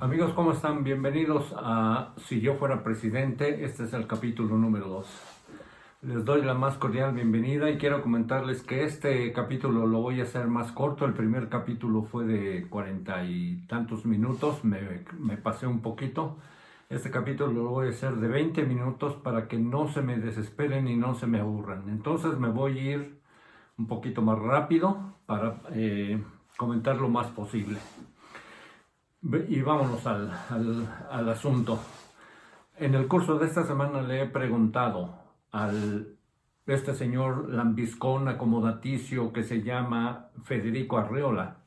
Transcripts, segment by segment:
Amigos, ¿cómo están? Bienvenidos a Si yo fuera presidente. Este es el capítulo número 2. Les doy la más cordial bienvenida y quiero comentarles que este capítulo lo voy a hacer más corto. El primer capítulo fue de 40 y tantos minutos, me pasé un poquito. Este capítulo lo voy a hacer de 20 minutos para que no se me desesperen y no se me aburran. Entonces me voy a ir un poquito más rápido para comentar lo más posible. Y vámonos al asunto. En el curso de esta semana le he preguntado este señor lambiscón acomodaticio que se llama Federico Arreola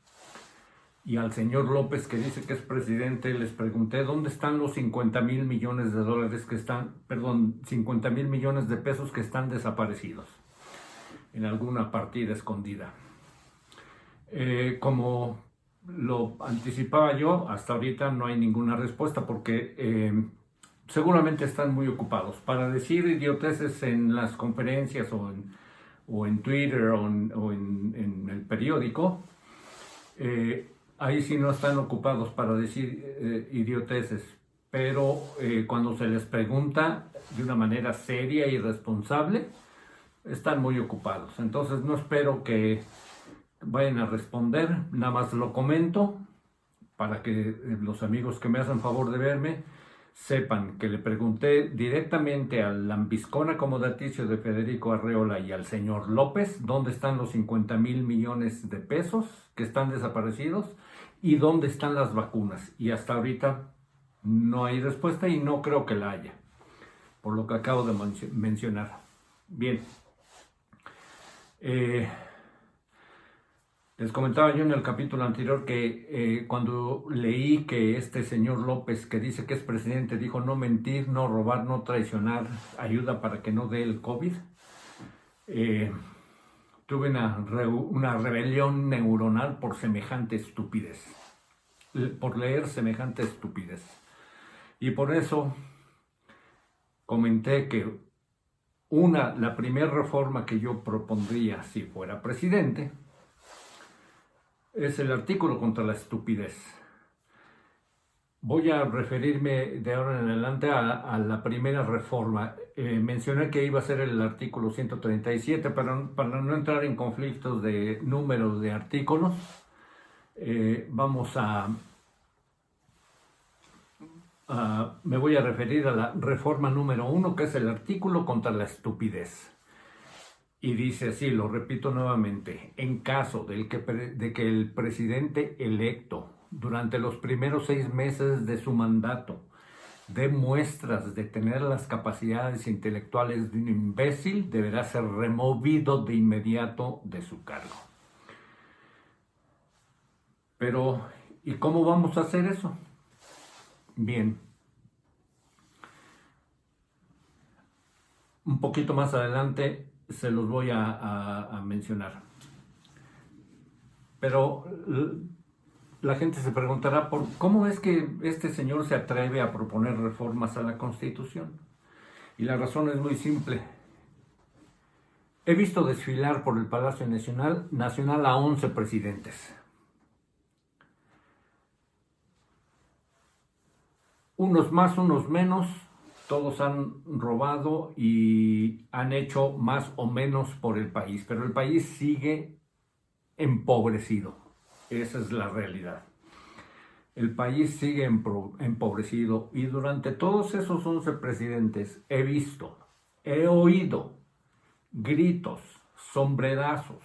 y al señor López, que dice que es presidente, les pregunté dónde están los 50,000 millones de dólares que están, perdón, 50,000 millones de pesos que están desaparecidos en alguna partida escondida. Como lo anticipaba yo, hasta ahorita no hay ninguna respuesta porque seguramente están muy ocupados para decir idioteces en las conferencias o en Twitter o en el periódico. Ahí sí no están ocupados para decir idioteces, pero cuando se les pregunta de una manera seria y responsable, están muy ocupados. Entonces no espero que vayan a responder, nada más lo comento para que los amigos que me hacen favor de verme sepan que le pregunté directamente al lambiscón acomodaticio de Federico Arreola y al señor López dónde están los 50,000 millones de pesos que están desaparecidos y dónde están las vacunas. Y hasta ahorita no hay respuesta y no creo que la haya, por lo que acabo de mencionar. Bien. Les comentaba yo en el capítulo anterior que cuando leí que este señor López, que dice que es presidente, dijo no mentir, no robar, no traicionar, ayuda para que no dé el COVID, tuve una rebelión neuronal por semejante estupidez, por leer semejante estupidez. Y por eso comenté que la primera reforma que yo propondría si fuera presidente es el artículo contra la estupidez. Voy a referirme de ahora en adelante a la primera reforma. Mencioné que iba a ser el artículo 137, pero para no entrar en conflictos de números de artículos, me voy a referir a la reforma número 1, que es el artículo contra la estupidez. Y dice así, lo repito nuevamente, en caso de que el presidente electo durante los primeros 6 meses de su mandato dé muestras de tener las capacidades intelectuales de un imbécil, deberá ser removido de inmediato de su cargo. Pero, ¿y cómo vamos a hacer eso? Bien. Un poquito más adelante se los voy a mencionar. Pero la gente se preguntará por cómo es que este señor se atreve a proponer reformas a la Constitución. Y la razón es muy simple. He visto desfilar por el Palacio Nacional a 11 presidentes. Unos más, unos menos, todos han robado y han hecho más o menos por el país, pero el país sigue empobrecido. Esa es la realidad. El país sigue empobrecido y durante todos esos 11 presidentes he oído gritos, sombrerazos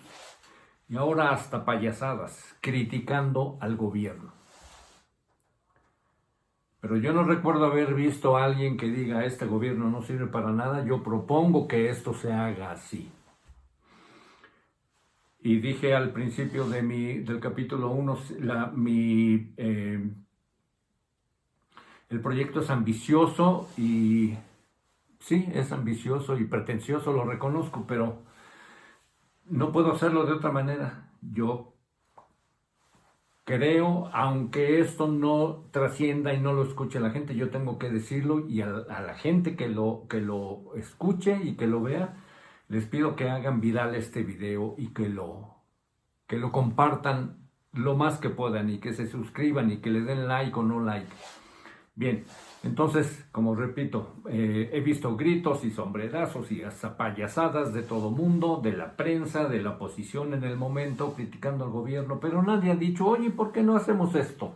y ahora hasta payasadas criticando al gobierno. Pero yo no recuerdo haber visto a alguien que diga este gobierno no sirve para nada, yo propongo que esto se haga así. Y dije al principio del capítulo 1, el proyecto es ambicioso y sí, es ambicioso y pretencioso, lo reconozco, pero no puedo hacerlo de otra manera. Yo creo, aunque esto no trascienda y no lo escuche la gente, yo tengo que decirlo y a la gente que lo escuche y que lo vea, les pido que hagan viral este video y que lo compartan lo más que puedan y que se suscriban y que le den like o no like. Bien, entonces, como repito, he visto gritos y sombrerazos y hasta payasadas de todo mundo, de la prensa, de la oposición en el momento, criticando al gobierno, pero nadie ha dicho, oye, ¿por qué no hacemos esto?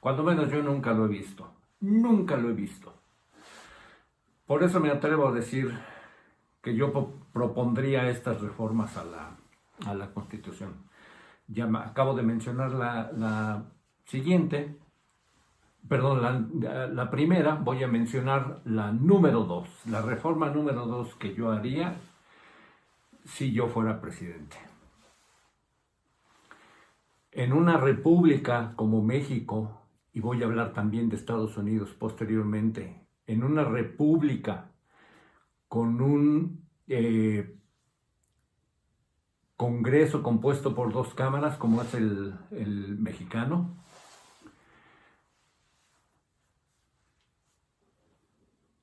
Cuando menos yo nunca lo he visto, nunca lo he visto. Por eso me atrevo a decir que yo propondría estas reformas a la Constitución. Ya acabo de mencionar la siguiente. Perdón, la primera, voy a mencionar la número 2, la reforma número 2 que yo haría si yo fuera presidente. En una república como México, y voy a hablar también de Estados Unidos posteriormente, en una república con un Congreso compuesto por 2 cámaras, como es el mexicano,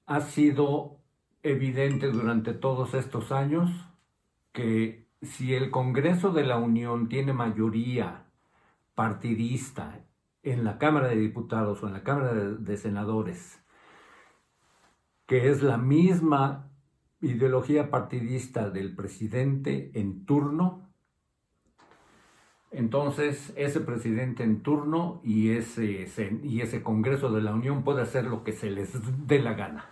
ha sido evidente durante todos estos años que si el Congreso de la Unión tiene mayoría partidista en la Cámara de Diputados o en la Cámara de Senadores, que es la misma ideología partidista del presidente en turno, entonces ese presidente en turno y ese Congreso de la Unión puede hacer lo que se les dé la gana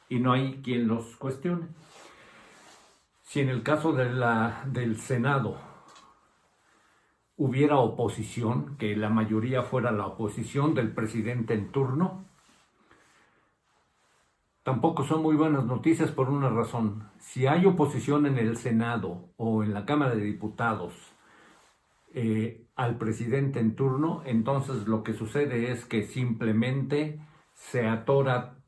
y no hay quien los cuestione. Si en el caso del Senado hubiera oposición, que la mayoría fuera la oposición del presidente en turno, tampoco son muy buenas noticias por una razón. Si hay oposición en el Senado o en la Cámara de Diputados al presidente en turno, entonces lo que sucede es que simplemente se atora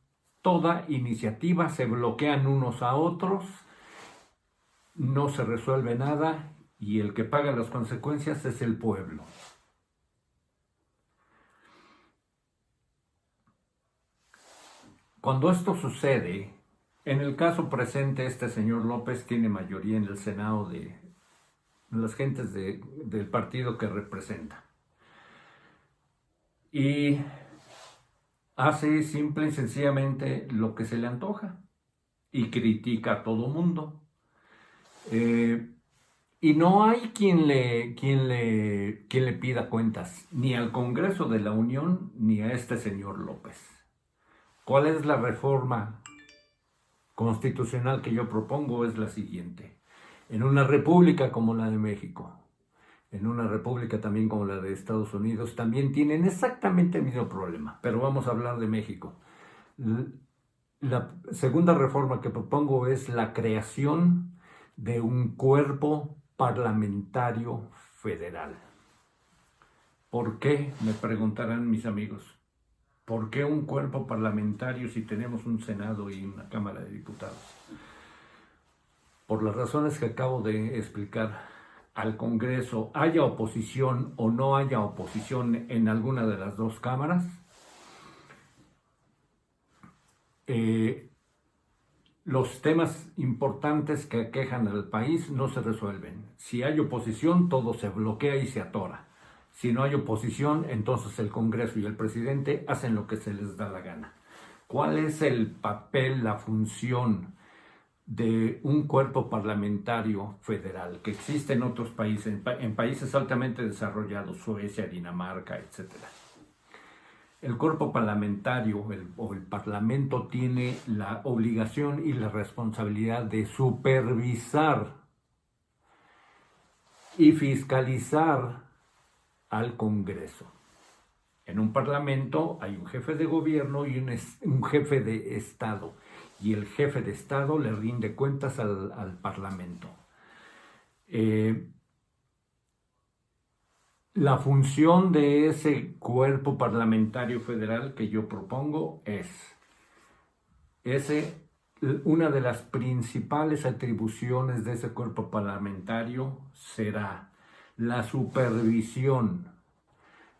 toda iniciativa, se bloquean unos a otros, no se resuelve nada y el que paga las consecuencias es el pueblo. Cuando esto sucede, en el caso presente, este señor López tiene mayoría en el Senado de las gentes del partido que representa. Y hace simple y sencillamente lo que se le antoja y critica a todo mundo. Y no hay quien le pida cuentas, ni al Congreso de la Unión, ni a este señor López. ¿Cuál es la reforma constitucional que yo propongo? Es la siguiente. En una república como la de México, en una república también como la de Estados Unidos, también tienen exactamente el mismo problema, pero vamos a hablar de México. La segunda reforma que propongo es la creación de un cuerpo parlamentario federal. ¿Por qué? Me preguntarán mis amigos. ¿Por qué un cuerpo parlamentario si tenemos un Senado y una Cámara de Diputados? Por las razones que acabo de explicar. Al Congreso, haya oposición o no haya oposición en alguna de las 2 cámaras, los temas importantes que aquejan al país no se resuelven. Si hay oposición, todo se bloquea y se atora. Si no hay oposición, entonces el Congreso y el presidente hacen lo que se les da la gana. ¿Cuál es el papel, la función de un cuerpo parlamentario federal que existe en otros países, en países altamente desarrollados, Suecia, Dinamarca, etc.? El cuerpo parlamentario o el parlamento tiene la obligación y la responsabilidad de supervisar y fiscalizar al Congreso. En un parlamento hay un jefe de gobierno y un jefe de Estado, y el jefe de Estado le rinde cuentas al Parlamento. La función de ese cuerpo parlamentario federal que yo propongo una de las principales atribuciones de ese cuerpo parlamentario será la supervisión,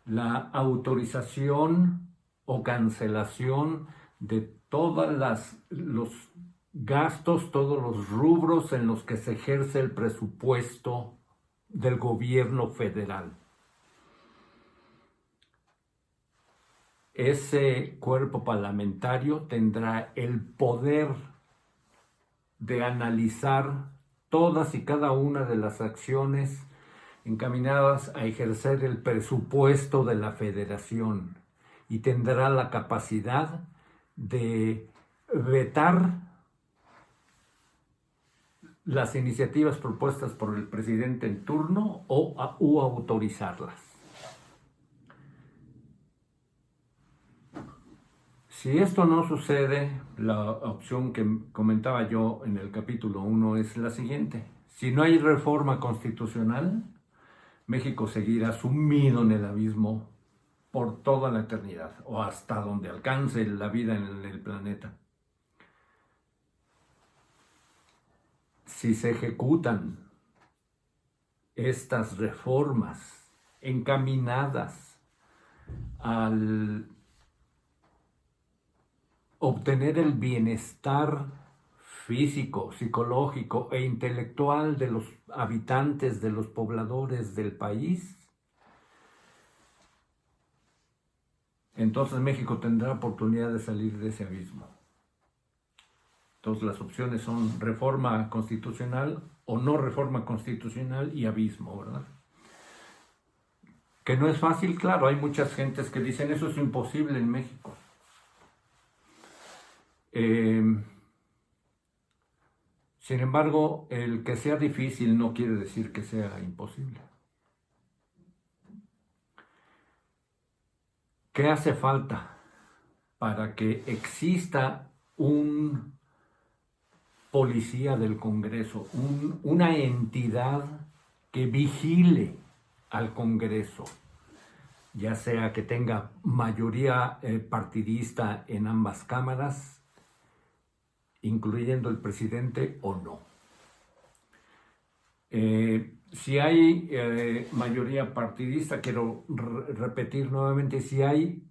la autorización o cancelación de todos los gastos, todos los rubros en los que se ejerce el presupuesto del gobierno federal. ese cuerpo parlamentario tendrá el poder de analizar todas y cada una de las acciones encaminadas a ejercer el presupuesto de la federación y tendrá la capacidad de vetar las iniciativas propuestas por el presidente en turno o autorizarlas. Si esto no sucede, la opción que comentaba yo en el capítulo 1 es la siguiente. Si no hay reforma constitucional, México seguirá sumido en el abismo por toda la eternidad o hasta donde alcance la vida en el planeta. Si se ejecutan estas reformas encaminadas al obtener el bienestar físico, psicológico e intelectual de los habitantes, de los pobladores del país, entonces México tendrá oportunidad de salir de ese abismo. Entonces las opciones son reforma constitucional o no reforma constitucional y abismo, ¿verdad? Que no es fácil, claro, hay muchas gentes que dicen eso es imposible en México. Sin embargo, el que sea difícil no quiere decir que sea imposible. ¿Qué hace falta para que exista un policía del Congreso, una entidad que vigile al Congreso, ya sea que tenga mayoría partidista en ambas cámaras, incluyendo el presidente o no? Si hay mayoría partidista, quiero repetir nuevamente, si hay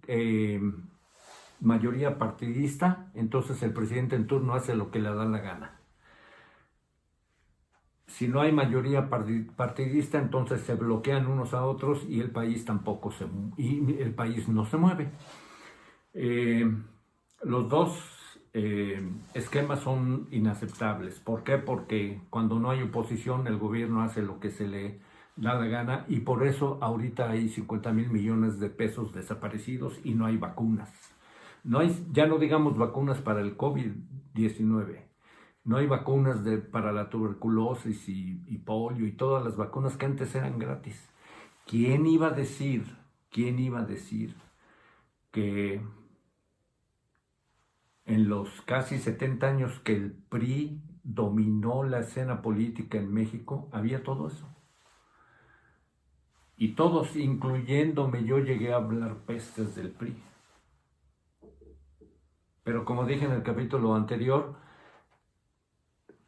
mayoría partidista, entonces el presidente en turno hace lo que le da la gana. Si no hay mayoría partidista, entonces se bloquean unos a otros y el país el país no se mueve. Los dos esquemas son inaceptables. ¿Por qué? Porque cuando no hay oposición, el gobierno hace lo que se le da la gana y por eso ahorita hay 50,000 millones de pesos desaparecidos y no hay vacunas. Ya no digamos vacunas para el COVID-19. No hay vacunas para la tuberculosis y polio y todas las vacunas que antes eran gratis. ¿Quién iba a decir que en los casi 70 años que el PRI dominó la escena política en México, había todo eso? Y todos, incluyéndome, yo llegué a hablar pestes del PRI. Pero como dije en el capítulo anterior,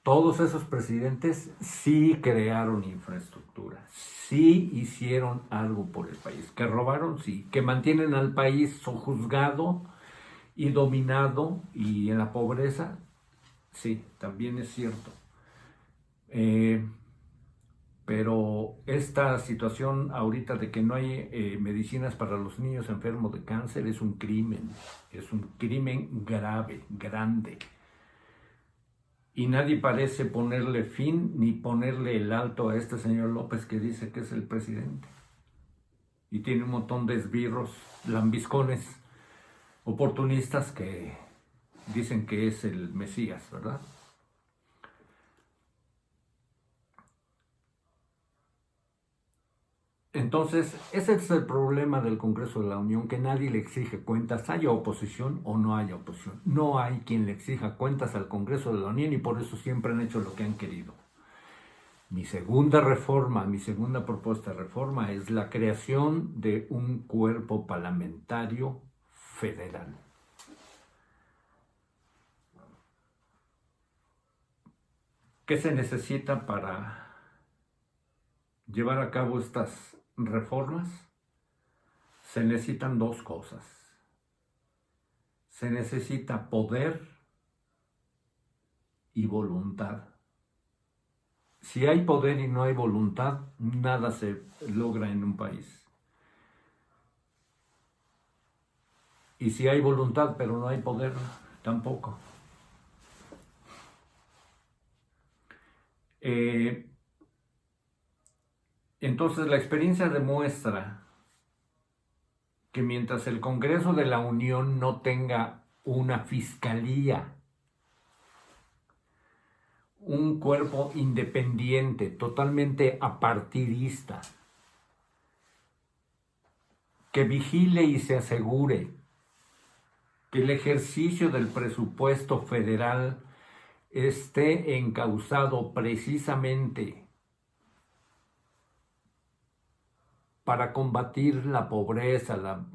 todos esos presidentes sí crearon infraestructura, sí hicieron algo por el país. Que robaron, sí. Que mantienen al país sojuzgado y dominado y en la pobreza, sí, también es cierto. Pero esta situación ahorita de que no hay medicinas para los niños enfermos de cáncer es un crimen grave, grande. Y nadie parece ponerle fin ni ponerle el alto a este señor López que dice que es el presidente. Y tiene un montón de esbirros, lambiscones, oportunistas que dicen que es el Mesías, ¿verdad? Entonces, ese es el problema del Congreso de la Unión, que nadie le exige cuentas, haya oposición o no haya oposición. No hay quien le exija cuentas al Congreso de la Unión y por eso siempre han hecho lo que han querido. Mi segunda propuesta de reforma es la creación de un cuerpo parlamentario federal. ¿Qué se necesita para llevar a cabo estas reformas? Se necesitan dos cosas. Se necesita poder y voluntad. Si hay poder y no hay voluntad, nada se logra en un país. Y si hay voluntad, pero no hay poder, tampoco. Entonces la experiencia demuestra que mientras el Congreso de la Unión no tenga una fiscalía, un cuerpo independiente, totalmente apartidista, que vigile y se asegure que el ejercicio del presupuesto federal esté encauzado precisamente para combatir la pobreza, la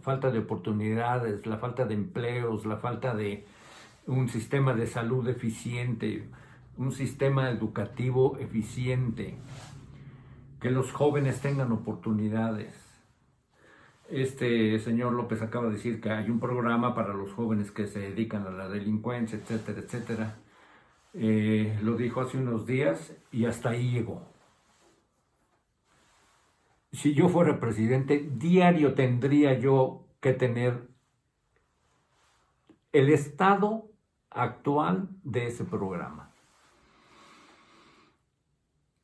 falta de oportunidades, la falta de empleos, la falta de un sistema de salud eficiente, un sistema educativo eficiente, que los jóvenes tengan oportunidades. Este señor López acaba de decir que hay un programa para los jóvenes que se dedican a la delincuencia, etcétera, etcétera. Lo dijo hace unos días y hasta ahí llegó. Si yo fuera presidente, diario tendría yo que tener el estado actual de ese programa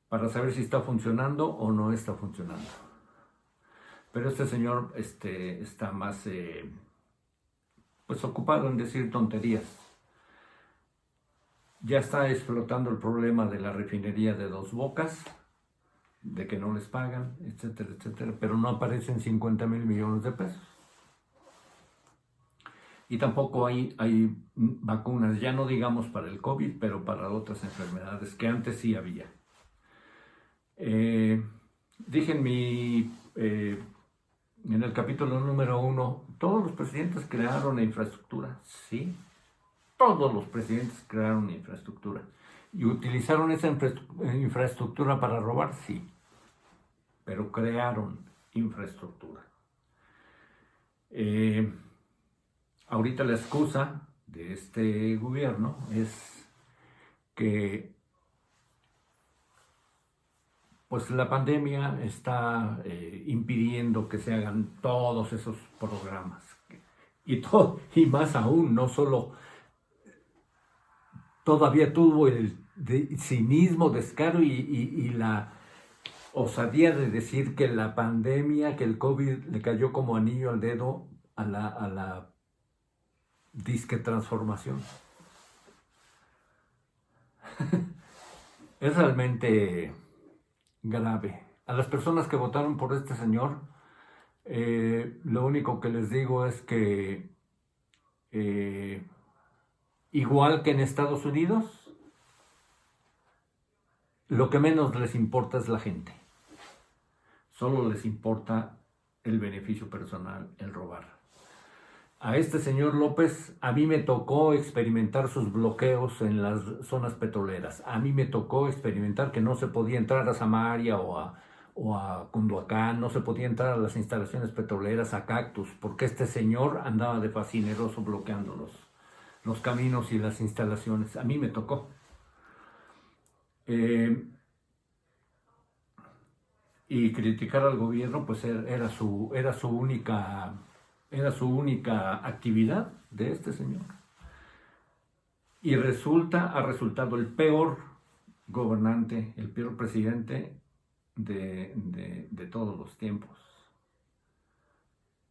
para saber si está funcionando o no está funcionando. Pero este señor está más pues ocupado en decir tonterías. Ya está explotando el problema de la refinería de Dos Bocas, de que no les pagan, etcétera, etcétera, pero no aparecen 50,000 millones de pesos. Y tampoco hay vacunas, ya no digamos para el COVID, pero para otras enfermedades que antes sí había. Dije en el capítulo número 1, todos los presidentes crearon la infraestructura, sí, todos los presidentes crearon infraestructura. ¿Y utilizaron esa infraestructura para robar? Sí, pero crearon infraestructura. Ahorita la excusa de este gobierno es que pues la pandemia está impidiendo que se hagan todos esos programas. Y más aún, no solo todavía tuvo el cinismo, descaro y la osadía de decir que la pandemia, que el COVID le cayó como anillo al dedo a la disque transformación. Es realmente grave. A las personas que votaron por este señor, lo único que les digo es que igual que en Estados Unidos, lo que menos les importa es la gente. Solo les importa el beneficio personal, el robar. A este señor López, a mí me tocó experimentar sus bloqueos en las zonas petroleras. A mí me tocó experimentar que no se podía entrar a Samaria o a Cunduacán, no se podía entrar a las instalaciones petroleras, a Cactus, porque este señor andaba de fascineroso bloqueando los caminos y las instalaciones. A mí me tocó. Y criticar al gobierno, pues era su única actividad de este señor. Y ha resultado el peor gobernante, el peor presidente de todos los tiempos.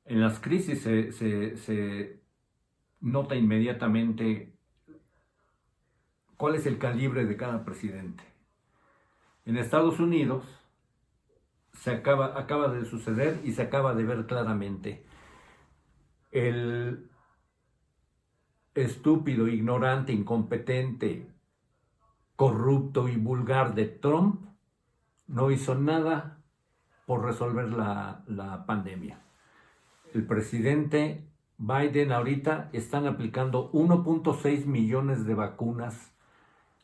En las crisis se nota inmediatamente cuál es el calibre de cada presidente. En Estados Unidos acaba de suceder y se acaba de ver claramente. El estúpido, ignorante, incompetente, corrupto y vulgar de Trump no hizo nada por resolver la pandemia. El presidente Biden ahorita están aplicando 1.6 millones de vacunas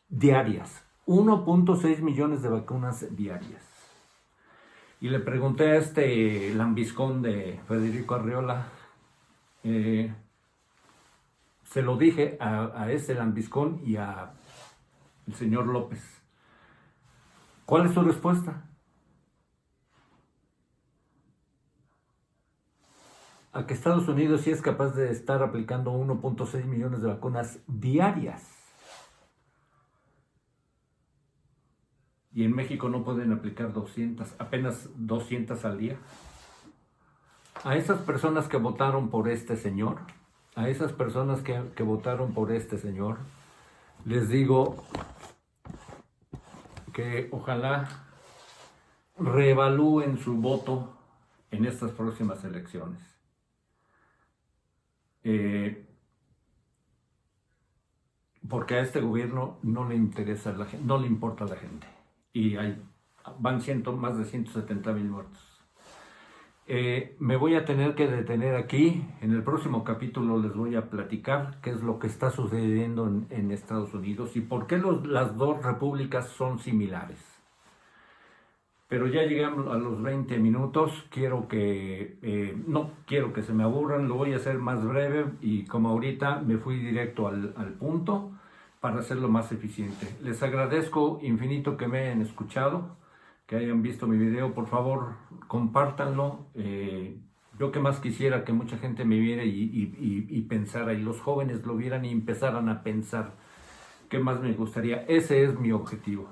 diarias. 1.6 millones de vacunas diarias. Y le pregunté a este lambiscón de Federico Arriola, se lo dije a ese lambiscón y a el señor López. ¿Cuál es su respuesta? a que Estados Unidos sí es capaz de estar aplicando 1.6 millones de vacunas diarias. Y en México no pueden aplicar 200, apenas 200 al día. A esas personas que votaron por este señor, a esas personas que votaron por este señor, les digo que ojalá reevalúen su voto en estas próximas elecciones. Porque a este gobierno no le interesa la gente, no le importa la gente. Y van más de 170,000 muertos. Me voy a tener que detener aquí. En el próximo capítulo les voy a platicar qué es lo que está sucediendo en Estados Unidos y por qué las dos repúblicas son similares. Pero ya llegamos a los 20 minutos, no quiero que se me aburran, lo voy a hacer más breve y como ahorita me fui directo al punto para hacerlo más eficiente. Les agradezco infinito que me hayan escuchado, que hayan visto mi video, por favor compártanlo. Yo que más quisiera que mucha gente me viera y pensara, y los jóvenes lo vieran y empezaran a pensar qué más me gustaría. Ese es mi objetivo.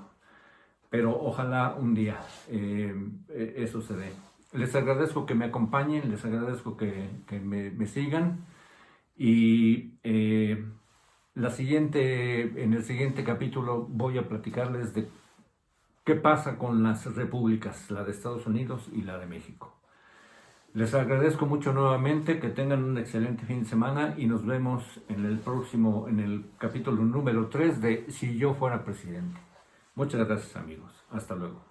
Pero ojalá un día eso se dé. Les agradezco que me acompañen, les agradezco que me sigan y en el siguiente capítulo voy a platicarles de qué pasa con las repúblicas, la de Estados Unidos y la de México. Les agradezco mucho nuevamente, que tengan un excelente fin de semana y nos vemos en el capítulo número 3 de Si yo fuera presidente. Muchas gracias amigos. Hasta luego.